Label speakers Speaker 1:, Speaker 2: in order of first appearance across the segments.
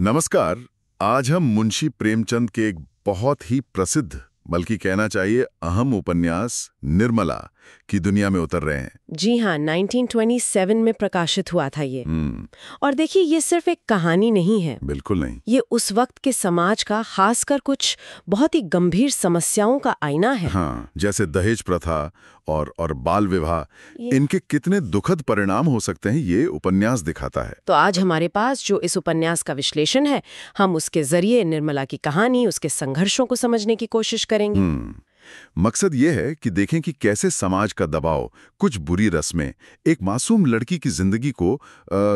Speaker 1: नमस्कार। आज हम मुंशी प्रेमचंद के एक बहुत ही प्रसिद्ध बल्कि कहना चाहिए अहम उपन्यास निर्मला की दुनिया में उतर रहे हैं।
Speaker 2: जी हाँ, 1927 में प्रकाशित हुआ था ये। और देखिए, ये सिर्फ एक कहानी नहीं है।
Speaker 1: बिल्कुल नहीं।
Speaker 2: ये उस वक्त के समाज का, खासकर कुछ बहुत ही गंभीर समस्याओं का आईना है।
Speaker 1: हाँ, जैसे दहेज प्रथा और बाल विवाह,
Speaker 2: ये-
Speaker 1: इनके कितने दुखद परिणाम हो सकते हैं ये उपन्यास दिखाता है।
Speaker 2: तो आज हमारे पास जो इस उपन्यास का विश्लेषण है, हम उसके जरिए निर्मला की कहानी, उसके संघर्षों को समझने की कोशिश करेंगे।
Speaker 1: मकसद ये है कि देखें कि कैसे समाज का दबाव, कुछ बुरी रस्में एक मासूम लड़की की जिंदगी को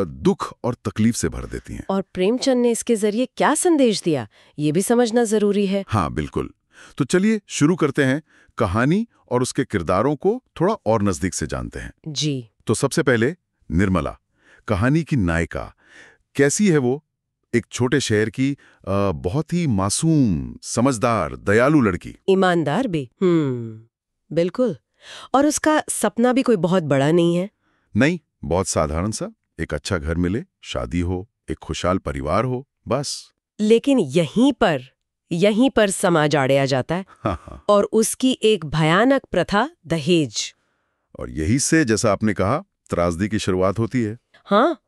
Speaker 1: दुख और तकलीफ से भर देती हैं।
Speaker 2: और प्रेमचंद ने इसके जरिए क्या संदेश दिया, ये भी समझना जरूरी है।
Speaker 1: हाँ बिल्कुल। तो चलिए शुरू करते हैं, कहानी और उसके किरदारों को थोड़ा और नजदीक से जानते हैं।
Speaker 2: जी।
Speaker 1: तो सबसे पहले निर्मला, कहानी की नायिका। कैसी है वो? एक छोटे शहर की बहुत ही मासूम, समझदार, दयालु लड़की।
Speaker 2: ईमानदार भी। बिल्कुल। और उसका सपना भी कोई बहुत बड़ा नहीं है।
Speaker 1: नहीं, बहुत साधारण सा, एक अच्छा घर मिले, शादी हो, एक खुशहाल परिवार हो, बस।
Speaker 2: लेकिन यहीं पर समाज आड़े आ जाता है।
Speaker 1: हाँ।
Speaker 2: और उसकी एक भयानक प्रथा, दहेज।
Speaker 1: और यही से, जैसा आपने कहा, त्रासदी की शुरुआत होती है।
Speaker 2: हाँ,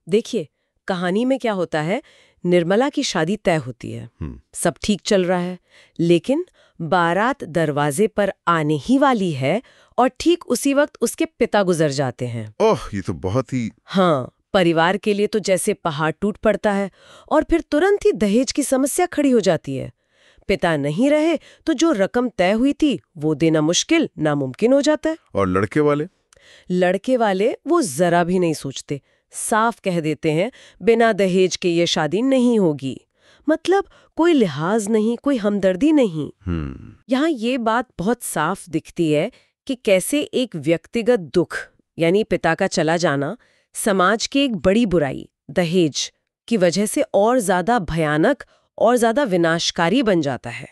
Speaker 2: देखिए, कहानी में क्या होता है, निर्मला की शादी तय होती है। सब ठीक चल रहा है, लेकिन बारात दरवाजे पर आने ही वाली है और ठीक उसी वक्त उसके पिता गुजर जाते हैं।
Speaker 1: ओह, ये तो बहुत ही...
Speaker 2: हाँ, परिवार के लिए तो जैसे पहाड़ टूट पड़ता है। और फिर तुरंत ही दहेज की समस्या खड़ी हो जाती है। पिता नहीं रहे तो जो रकम तय हुई थी वो देना मुश्किल, नामुमकिन हो जाता है।
Speaker 1: और लड़के वाले
Speaker 2: वो जरा भी नहीं सोचते, साफ कह देते हैं बिना दहेज के ये शादी नहीं होगी। मतलब कोई लिहाज नहीं, कोई हमदर्दी नहीं। यहाँ ये बात बहुत साफ दिखती है कि कैसे एक व्यक्तिगत दुख, यानी पिता का चला जाना, समाज की एक बड़ी बुराई, दहेज की वजह से और ज्यादा भयानक और ज्यादा विनाशकारी बन जाता है।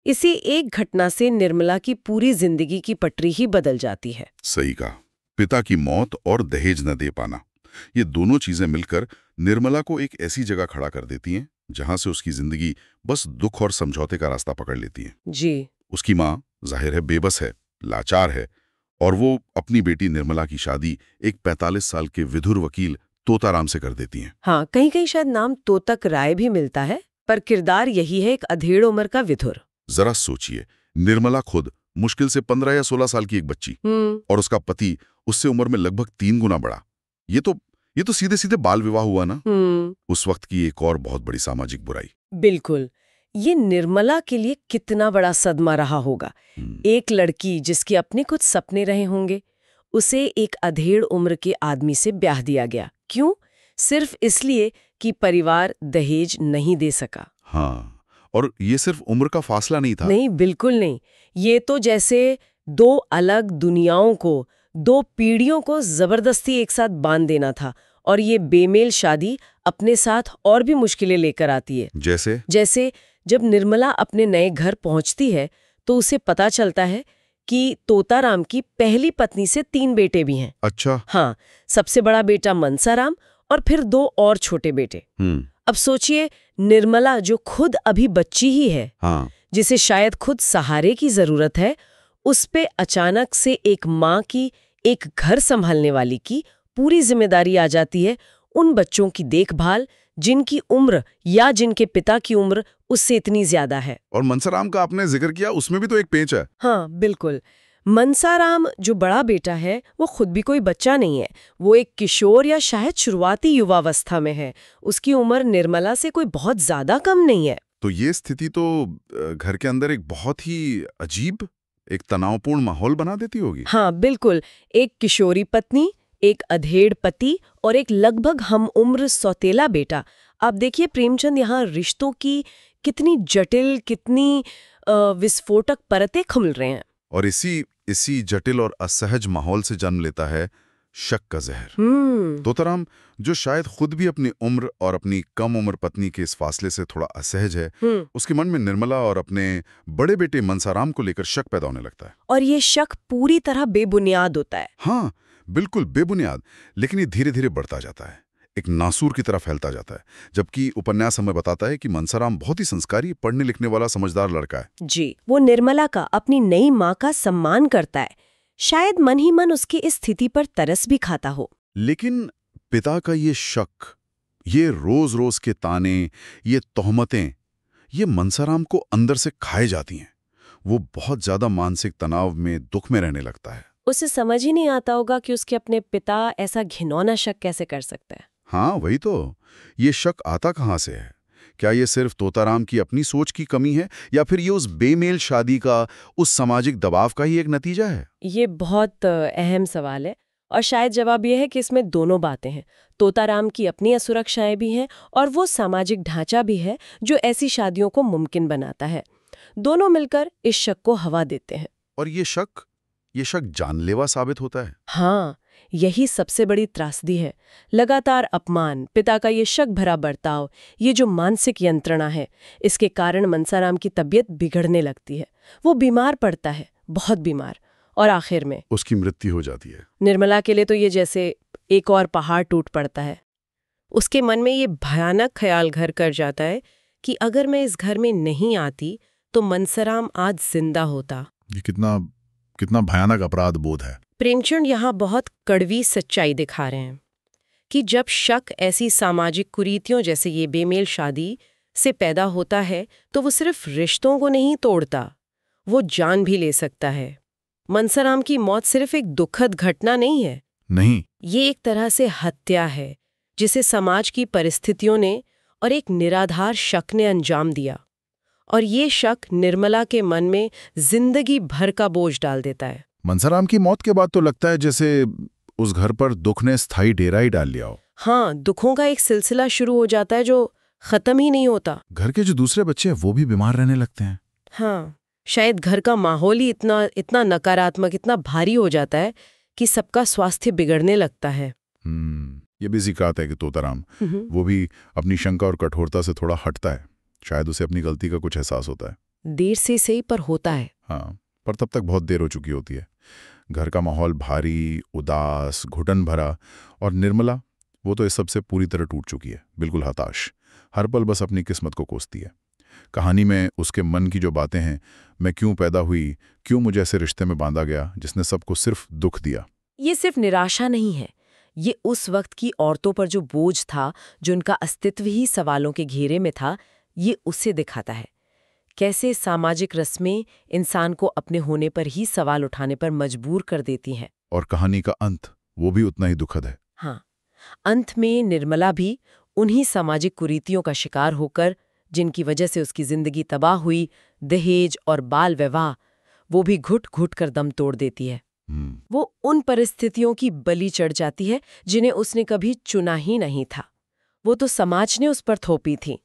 Speaker 2: इसी एक घटना से निर्मला की पूरी जिंदगी की पटरी ही बदल जाती है।
Speaker 1: सही कहा। पिता की मौत और दहेज न दे पाना, ये दोनों चीजें मिलकर निर्मला को एक ऐसी जगह खड़ा कर देती हैं जहां से उसकी जिंदगी बस दुख और समझौते का रास्ता पकड़ लेती है।
Speaker 2: जी।
Speaker 1: उसकी माँ जाहिर है बेबस है, लाचार है, और वो अपनी बेटी निर्मला की शादी एक 45 साल के विधुर वकील तोताराम से कर देती हैं।
Speaker 2: हाँ, कहीं कहीं शायद नाम तोतक राय भी मिलता है, पर किरदार यही है, एक अधेड़ उम्र का विधुर।
Speaker 1: जरा सोचिए, निर्मला खुद मुश्किल से 15 या 16 साल की एक बच्ची, और उसका पति उससे उम्र में लगभग 3 गुना बड़ा। ये तो सीधे सीधे बाल विवाह हुआ ना। उस वक्त की एक और बहुत बड़ी सामाजिक बुराई।
Speaker 2: बिल्कुल। ये निर्मला के लिए कितना बड़ा सदमा रहा होगा। एक लड़की जिसके अपने कुछ सपने रहे होंगे, उसे एक अधेड़ उम्र के आदमी से ब्याह दिया गया। क्यों? सिर्फ इसलिए कि परिवार दहेज नहीं दे सका।
Speaker 1: हाँ, और ये सिर्फ उम्र का फासला नहीं था।
Speaker 2: नहीं, बिल्कुल नहीं। ये तो जैसे दो अलग दुनियाओं को, दो पीढ़ियों को जबरदस्ती एक साथ बांध देना था। और ये बेमेल शादी अपने साथ और भी मुश्किलें लेकर आती है। जैसे जब निर्मला अपने नए घर पहुंचती है तो उसे पता चलता है कि तोताराम की पहली पत्नी से 3 बेटे भी हैं।
Speaker 1: अच्छा।
Speaker 2: हाँ, सबसे बड़ा बेटा मनसाराम और फिर 2 और छोटे बेटे। अब सोचिए, निर्मला जो खुद अभी बच्ची ही है,
Speaker 1: हाँ,
Speaker 2: जिसे शायद खुद सहारे की जरूरत है, उस पे अचानक से एक माँ की, एक घर संभालने वाली की पूरी जिम्मेदारी आ जाती है, उन बच्चों की देखभाल जिनकी उम्र या जिनके पिता की उम्र उससे इतनी ज्यादा है।
Speaker 1: और मनसाराम का आपने जिक्र किया, उसमें भी तो एक पेंच है।
Speaker 2: हाँ बिल्कुल। मनसाराम जो बड़ा बेटा है, वो खुद भी कोई बच्चा नहीं है। वो एक किशोर या शायद शुरुआती युवावस्था में है। उसकी उम्र निर्मला से कोई बहुत ज्यादा कम नहीं है।
Speaker 1: तो ये स्थिति तो घर के अंदर एक बहुत ही अजीब, एक तनावपूर्ण माहौल बना देती होगी।
Speaker 2: हाँ बिल्कुल। एक किशोरी पत्नी, एक अधेड़ पति और एक लगभग हम उम्र सौतेला बेटा। आप देखिए प्रेमचंद यहाँ रिश्तों की कितनी जटिल, कितनी विस्फोटक परतें खुल रहे हैं।
Speaker 1: और इसी जटिल और असहज माहौल से जन्म लेता है शक का जहर। तोताराम, जो शायद खुद भी अपनी उम्र और अपनी कम उम्र पत्नी के इस फासले से थोड़ा असहज है, उसके मन में निर्मला और अपने बड़े बेटे मनसाराम को लेकर शक पैदा होने लगता है।
Speaker 2: और ये शक पूरी तरह बेबुनियाद होता है।
Speaker 1: हाँ बिल्कुल बेबुनियाद, लेकिन ये धीरे धीरे बढ़ता जाता है। एक नासूर की तरह फैलता जाता है, जबकि उपन्यास हमें बताता है कि मनसाराम बहुत ही संस्कारी, पढ़ने लिखने वाला समझदार लड़का है।
Speaker 2: जी, वो निर्मला का, अपनी नई माँ का सम्मान करता है। शायद मन ही मन उसकी इस स्थिति पर तरस भी खाता हो।
Speaker 1: लेकिन पिता का ये शक, ये रोज रोज के ताने, ये तोहमतें, ये मनसाराम को अंदर से खाए जाती हैं। वो बहुत ज्यादा मानसिक तनाव में, दुख में रहने लगता है।
Speaker 2: उसे समझ ही नहीं आता होगा कि उसके अपने पिता ऐसा घिनौना शक कैसे कर सकता है।
Speaker 1: हाँ, वही तो। ये शक आता कहाँ से है? क्या ये सिर्फ तोताराम की अपनी सोच की कमी है, या फिर ये उस बेमेल शादी का, उस सामाजिक दबाव का ही एक नतीजा है?
Speaker 2: ये बहुत अहम सवाल है, और शायद जवाब ये है कि इसमें दोनों बातें हैं। तोताराम की अपनी असुरक्षाएं भी हैं, और वो सामाजिक ढांचा भी है जो ऐसी शादियों को मुमकिन बनाता है। दोनों मिलकर इस शक को हवा देते हैं।
Speaker 1: और ये शक जानलेवा साबित होता है।
Speaker 2: हाँ, यही सबसे बड़ी त्रासदी है। लगातार अपमान, पिता का ये शक भरा बर्ताव, ये जो मानसिक यंत्रणा है, इसके कारण मनसाराम की तबीयत बिगड़ने लगती है। वो बीमार पड़ता है, बहुत बीमार, और आखिर में
Speaker 1: उसकी मृत्यु हो जाती है।
Speaker 2: निर्मला के लिए तो ये जैसे एक और पहाड़ टूट पड़ता है। उसके मन में ये भयानक ख्याल घर कर जाता है कि अगर मैं इस घर में नहीं आती तो मनसाराम आज जिंदा होता।
Speaker 3: ये कितना भयानक अपराध बोध है।
Speaker 2: प्रेमचंद यहाँ बहुत कड़वी सच्चाई दिखा रहे हैं कि जब शक ऐसी सामाजिक कुरीतियों जैसे ये बेमेल शादी से पैदा होता है तो वो सिर्फ रिश्तों को नहीं तोड़ता, वो जान भी ले सकता है। मनसाराम की मौत सिर्फ एक दुखद घटना नहीं है,
Speaker 3: नहीं,
Speaker 2: ये एक तरह से हत्या है जिसे समाज की परिस्थितियों ने और एक निराधार शक ने अंजाम दिया। और ये शक निर्मला के मन में जिंदगी भर का बोझ डाल देता है।
Speaker 3: मनसाराम की मौत के बाद तो लगता है जैसे उस घर पर दुख ने स्थायी डेरा ही डाल लिया हो।
Speaker 2: हाँ, दुखों का एक सिलसिला शुरू हो जाता है जो खत्म ही नहीं होता।
Speaker 3: घर के जो दूसरे बच्चे हैं वो भी बीमार रहने लगते हैं।
Speaker 2: हाँ, शायद घर का माहौल ही इतना नकारात्मक, इतना भारी हो जाता है कि सबका स्वास्थ्य बिगड़ने लगता है।
Speaker 3: ये भी जिक्रात है कि तोताराम वो भी अपनी शंका और कठोरता से थोड़ा हटता है। शायद उसे अपनी गलती का कुछ एहसास होता है।
Speaker 2: देर से सही पर होता है।
Speaker 3: हाँ, पर तब तक बहुत देर हो चुकी होती है। घर का माहौल भारी, उदास, घुटन भरा, और निर्मला वो तो इस सबसे पूरी तरह टूट चुकी है, बिल्कुल हताश। हर पल बस अपनी किस्मत को कोसती है। कहानी में उसके मन की जो बातें हैं, मैं क्यों पैदा हुई, क्यों मुझे ऐसे रिश्ते में बांधा गया जिसने सबको सिर्फ दुख दिया।
Speaker 2: ये सिर्फ निराशा नहीं है, ये उस वक्त की औरतों पर जो बोझ था, जो उनका अस्तित्व ही सवालों के घेरे में था, ये उसे दिखाता है। कैसे सामाजिक रस्में इंसान को अपने होने पर ही सवाल उठाने पर मजबूर कर देती हैं।
Speaker 3: और कहानी का अंत वो भी उतना ही दुखद है।
Speaker 2: हाँ, अंत में निर्मला भी उन्हीं सामाजिक कुरीतियों का शिकार होकर, जिनकी वजह से उसकी जिंदगी तबाह हुई, दहेज और बाल विवाह, वो भी घुट घुट कर दम तोड़ देती है। वो उन परिस्थितियों की बलि चढ़ जाती है जिन्हें उसने कभी चुना ही नहीं था। वो तो समाज ने उस पर थोपी थी।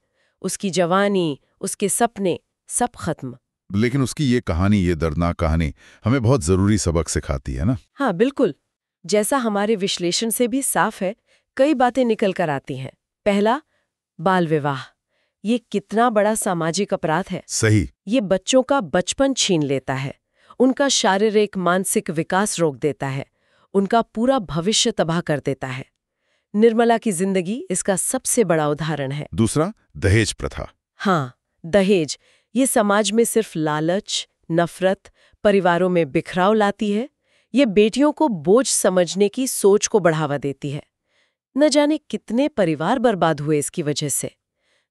Speaker 2: उसकी जवानी, उसके सपने, सब खत्म।
Speaker 3: लेकिन उसकी ये कहानी, ये दर्दनाक कहानी हमें बहुत जरूरी सबक सिखाती है ना।
Speaker 2: हाँ, बिल्कुल। जैसा हमारे विश्लेषण से भी साफ है, कई बातें निकल कर आती हैं। पहला, बाल विवाह। ये कितना बड़ा सामाजिक अपराध है।
Speaker 3: सही।
Speaker 2: ये बच्चों का बचपन छीन लेता है, उनका शारीरिक मानसिक विकास रोक देता है, उनका पूरा भविष्य तबाह कर देता है। निर्मला की जिंदगी इसका सबसे बड़ा उदाहरण है।
Speaker 3: दूसरा, दहेज प्रथा।
Speaker 2: हाँ, दहेज ये समाज में सिर्फ लालच, नफरत, परिवारों में बिखराव लाती है। ये बेटियों को बोझ समझने की सोच को बढ़ावा देती है। न जाने कितने परिवार बर्बाद हुए इसकी वजह से।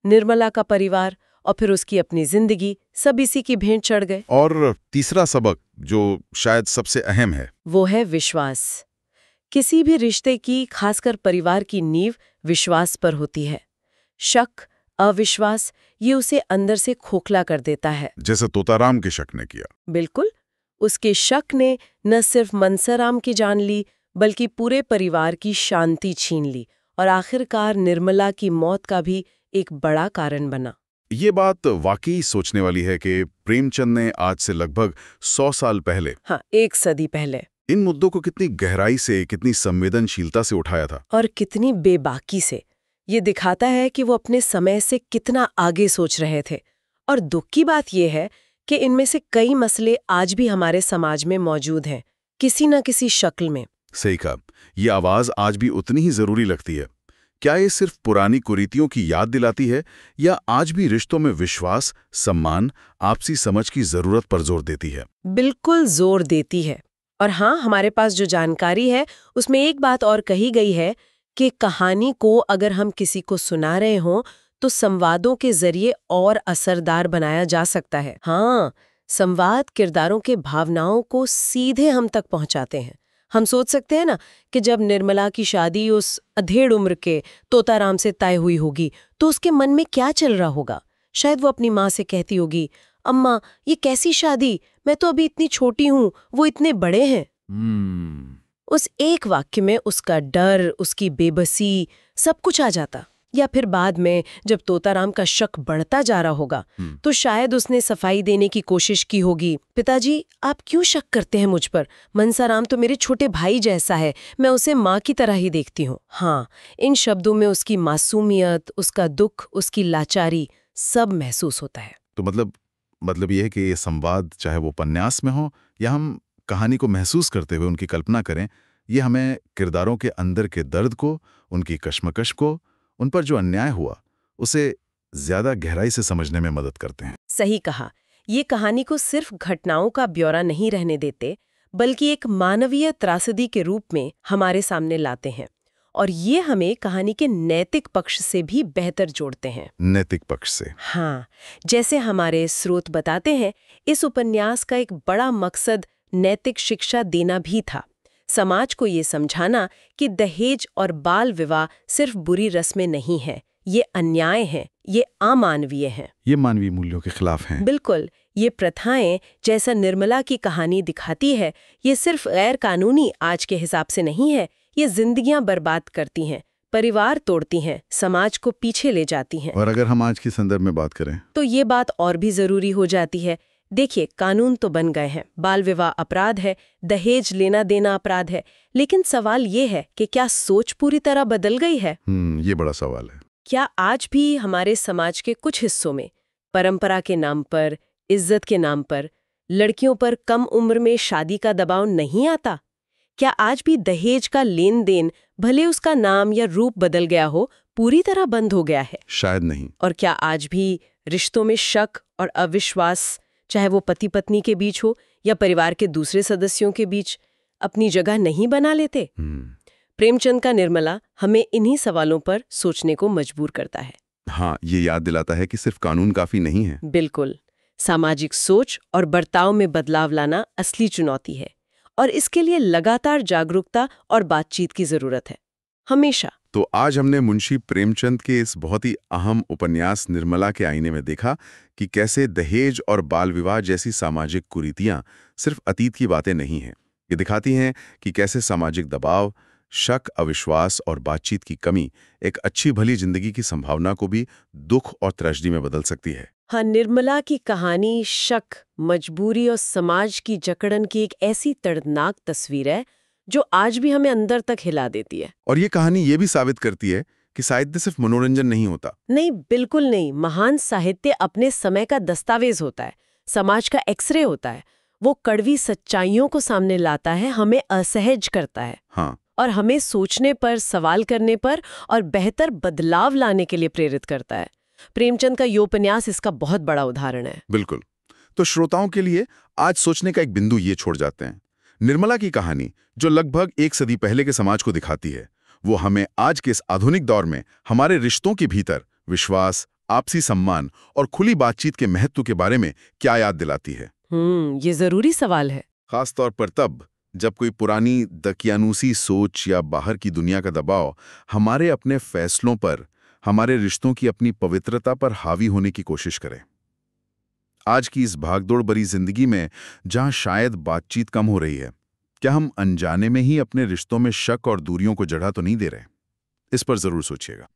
Speaker 2: निर्मला का परिवार और फिर उसकी अपनी जिंदगी, सब इसी की भेंट चढ़ गए।
Speaker 1: और तीसरा सबक, जो शायद सबसे अहम है,
Speaker 2: वो है विश्वास। किसी भी रिश्ते की, खासकर परिवार की नींव विश्वास पर होती है। शक, अविश्वास, ये उसे अंदर से खोखला कर देता है।
Speaker 1: जैसे तोताराम के शक ने किया।
Speaker 2: बिल्कुल। उसके शक ने न सिर्फ मनसाराम की जान ली, बल्कि पूरे परिवार की शांति छीन ली, और आखिरकार निर्मला की मौत का भी एक बड़ा कारण बना।
Speaker 1: ये बात वाकई सोचने वाली है कि प्रेमचंद ने आज से लगभग 100 साल पहले,
Speaker 2: हाँ, 1 सदी पहले,
Speaker 1: इन मुद्दों को कितनी गहराई से, कितनी संवेदनशीलता से उठाया था।
Speaker 2: और कितनी बेबाकी से। ये दिखाता है कि वो अपने समय से कितना आगे सोच रहे थे। और दुख की बात यह है कि इनमें से कई मसले आज भी हमारे समाज में मौजूद हैं, किसी न किसी शक्ल में।
Speaker 1: सही कहा, ये आवाज आज भी उतनी ही जरूरी लगती है। क्या ये सिर्फ पुरानी कुरीतियों की याद दिलाती है या आज भी रिश्तों में विश्वास, सम्मान, आपसी समझ की जरूरत पर जोर देती है?
Speaker 2: बिल्कुल जोर देती है। और हाँ, हमारे पास जो जानकारी है उसमें एक बात और कही गई है कि कहानी को अगर हम किसी को सुना रहे हों तो संवादों के जरिए और असरदार बनाया जा सकता है। हाँ, संवाद किरदारों के भावनाओं को सीधे हम तक पहुंचाते हैं। हम सोच सकते हैं ना कि जब निर्मला की शादी उस अधेड़ उम्र के तोताराम से तय हुई होगी तो उसके मन में क्या चल रहा होगा। शायद वो अपनी माँ से कहती होगी, अम्मा ये कैसी शादी, मैं तो अभी इतनी छोटी हूँ, वो इतने बड़े हैं। उस एक वाक्य में उसका डर, उसकी बेबसी सब कुछ आ जाता। या फिर बाद में जब तोताराम का शक बढ़ता जा रहा होगा तो शायद उसने सफाई देने की कोशिश की होगी, पिताजी आप क्यों शक करते हैं मुझ पर, मनसाराम तो मेरे छोटे भाई जैसा है, मैं उसे माँ की तरह ही देखती हूँ। हाँ, इन शब्दों में उसकी मासूमियत, उसका दुख, उसकी लाचारी सब महसूस होता है।
Speaker 3: तो मतलब ये है कि ये संवाद चाहे वो उपन्यास में हो या हम कहानी को महसूस करते हुए उनकी कल्पना करें, ये हमें किरदारों के अंदर के दर्द को, उनकी कश्मकश को, उन पर जो अन्याय हुआ उसे ज्यादा गहराई से समझने में मदद करते हैं।
Speaker 2: सही कहा, ये कहानी को सिर्फ घटनाओं का ब्यौरा नहीं रहने देते बल्कि एक मानवीय त्रासदी के रूप में हमारे सामने लाते हैं। और ये हमें कहानी के नैतिक पक्ष से भी बेहतर जोड़ते हैं।
Speaker 3: नैतिक पक्ष से?
Speaker 2: हाँ, जैसे हमारे स्रोत बताते हैं, इस उपन्यास का एक बड़ा मकसद नैतिक शिक्षा देना भी था। समाज को ये समझाना कि दहेज और बाल विवाह सिर्फ बुरी रस्में नहीं है, ये अन्याय है, ये अमानवीय है,
Speaker 3: ये मानवीय मूल्यों के खिलाफ हैं।
Speaker 2: बिल्कुल, ये प्रथाएं जैसा निर्मला की कहानी दिखाती है, ये सिर्फ गैर कानूनी आज के हिसाब से नहीं है, ये जिंदगियां बर्बाद करती हैं, परिवार तोड़ती हैं, समाज को पीछे ले जाती हैं।
Speaker 3: और अगर हम आज के संदर्भ में बात करें
Speaker 2: तो ये बात और भी जरूरी हो जाती है। देखिए, कानून तो बन गए हैं, बाल विवाह अपराध है, दहेज लेना देना अपराध है, लेकिन सवाल ये है कि क्या सोच पूरी तरह बदल गई है?
Speaker 3: ये बड़ा सवाल है।
Speaker 2: क्या आज भी हमारे समाज के कुछ हिस्सों में परंपरा के नाम पर, इज्जत के नाम पर लड़कियों पर कम उम्र में शादी का दबाव नहीं आता? क्या आज भी दहेज का लेन देन, भले उसका नाम या रूप बदल गया हो, पूरी तरह बंद हो गया है?
Speaker 3: शायद नहीं।
Speaker 2: और क्या आज भी रिश्तों में शक और अविश्वास, चाहे वो पति पत्नी के बीच हो या परिवार के दूसरे सदस्यों के बीच, अपनी जगह नहीं बना लेते? प्रेमचंद का निर्मला हमें इन्हीं सवालों पर सोचने को मजबूर करता है।
Speaker 1: हाँ, ये याद दिलाता है कि सिर्फ कानून काफी नहीं है।
Speaker 2: बिल्कुल, सामाजिक सोच और बर्ताव में बदलाव लाना असली चुनौती है और इसके लिए लगातार जागरूकता और बातचीत की जरूरत है, हमेशा।
Speaker 1: तो आज हमने मुंशी प्रेमचंद के इस बहुत ही अहम उपन्यास निर्मला के आईने में देखा कि कैसे दहेज और बाल विवाह जैसी सामाजिक कुरीतियां सिर्फ अतीत की बातें नहीं हैं। ये दिखाती हैं कि कैसे सामाजिक दबाव, शक, अविश्वास और बातचीत की कमी एक अच्छी भली जिंदगी की संभावना को भी दुख और त्रैजेडी में बदल सकती है।
Speaker 2: हाँ, निर्मला की कहानी शक, मजबूरी और समाज की जकड़न की एक ऐसी दर्दनाक तस्वीर है जो आज भी हमें अंदर तक हिला देती है।
Speaker 1: और ये कहानी ये भी साबित करती है कि साहित्य सिर्फ मनोरंजन नहीं होता।
Speaker 2: नहीं, बिल्कुल नहीं। महान साहित्य अपने समय का दस्तावेज होता है, समाज का एक्सरे होता है। वो कड़वी सच्चाइयों को सामने लाता है, हमें असहज करता है।
Speaker 1: हाँ,
Speaker 2: और हमें सोचने पर, सवाल करने पर और बेहतर बदलाव लाने के लिए प्रेरित करता है। प्रेमचंद का ये उपन्यास इसका बहुत बड़ा उदाहरण है।
Speaker 1: बिल्कुल। तो श्रोताओं के लिए आज सोचने का एक बिंदु ये छोड़ जाते हैं। निर्मला की कहानी जो लगभग 1 सदी पहले के समाज को दिखाती है, वो हमें आज के इस आधुनिक दौर में हमारे रिश्तों के भीतर विश्वास, आपसी सम्मान और खुली बातचीत के महत्व के बारे में क्या याद दिलाती है?
Speaker 2: ये जरूरी सवाल है।
Speaker 1: खास तौर पर तब जब कोई पुरानी दकियानूसी सोच या बाहर की दुनिया का दबाव हमारे अपने फैसलों पर, हमारे रिश्तों की अपनी पवित्रता पर हावी होने की कोशिश करे। आज की इस भागदौड़ भरी जिंदगी में जहां शायद बातचीत कम हो रही है, क्या हम अनजाने में ही अपने रिश्तों में शक और दूरियों को जगह तो नहीं दे रहे? इस पर जरूर सोचिएगा।